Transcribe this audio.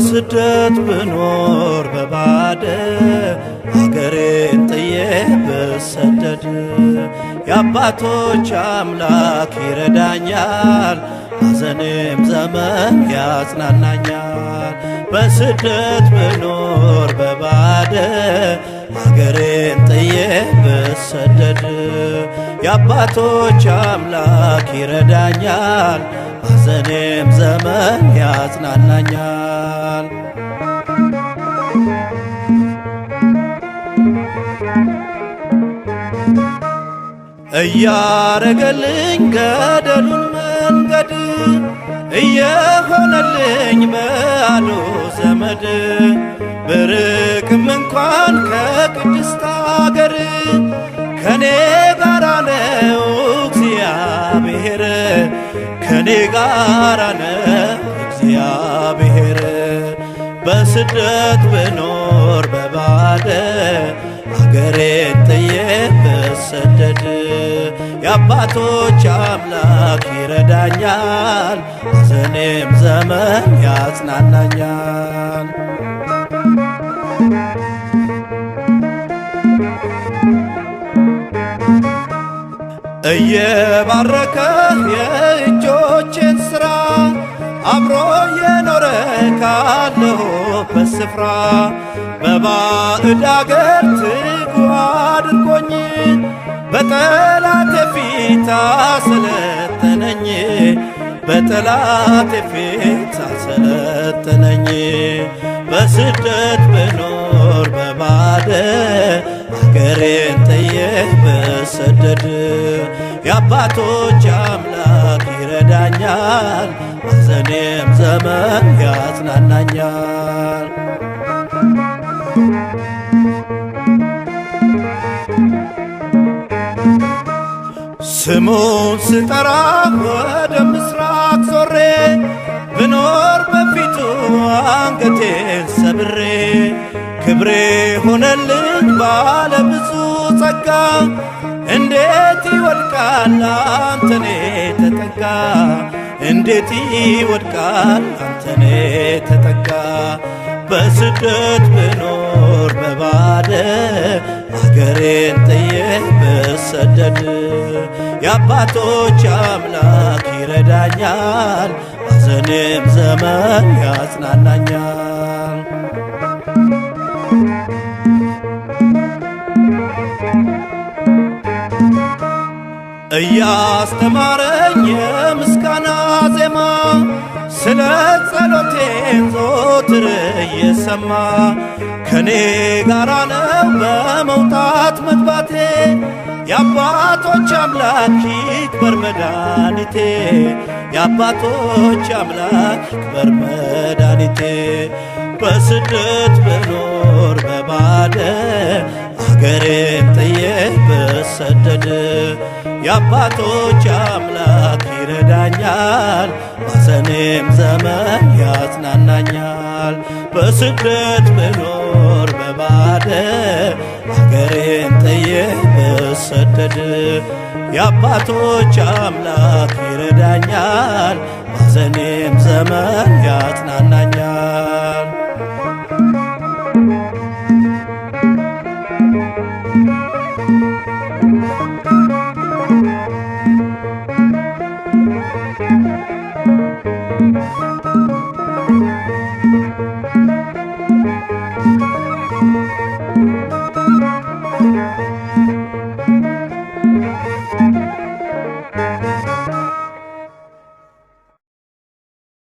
በስደት ብኖር በባደ አገሬን ጥዬ ብሰደድ የአባቶች አምላክ ይረዳኛል፣ ሐዘኔም ዘመን ያጽናናኛል። በስደት ብኖር በባደ አገሬን ጥዬ ብሰደድ የአባቶች አምላክ ይረዳኛል፣ ሐዘኔም ዘመን ያጽናናኛል። እያረገልኝ ገደሉን መንገድ እየሆነልኝ መአዶ ዘመድ ብርቅም እንኳን ከቅድስት አገር ከኔ ጋራ ነው እግዚአብሔር፣ ከኔ ጋራ ነው እግዚአብሔር። በስደት ብኖር በባደ አገሬን ጥዬ ብሰደድ የአባቶች አምላክ ይረዳኛል፣ ሐዘኔም ዘመን ያጽናናኛል። እየባረከ የእጆቼን ሥራ አብሮ የኖረ ካለሁበት ስፍራ በባዕድ አገር ትጉ አድርጎኝ በጠላቴ ፊት አሰለጠነኝ፣ በጠላቴ ፊት አሰለጠነኝ። በስደት ብኖር በባደ አገሬን ጥዬ ብሰደድ የአባቶች አምላክ ይረዳኛል፣ ሐዘኔም ዘመን ያጽናናኛል። ስሙን ስጠራ ወደ ምስራቅ ዞሬ ብኖር በፊቱ አንገቴን ሰብሬ ክብሬ ሆነልኝ ባለ ብዙ ጸጋ እንዴት ይወድቃል አንተኔ ተጠጋ፣ እንዴት ይወድቃል አንተኔ ተጠጋ። በስደት ብኖር በባደ አገሬን ጥዬ ብሰደድ የአባቶች አምላክ ይረዳኛል፣ ሐዘኔም ዘመን ያጽናናኛል። እያስተማረኝ የምስጋና ዜማ ስለ ጸሎቴን ዘወትር እየሰማ ከኔ ጋራ ነው በመውጣት መግባቴ የአባቶች አምላክ ይክበር መድኃኒቴ፣ የአባቶች አምላክ ይክበር መድኃኒቴ። በስደት ብኖር በባደ አገሬን ጥዬ ብሰደድ የአባቶች አምላክ ይረዳኛል፣ ሐዘኔም ዘመን ያጽናናኛል። በስደት ብኖር በባደ አገሬን ጥዬ ብሰደድ የአባቶች አምላክ ይረዳኛል፣ ሐዘኔም ዘመን ያጽናናኛል።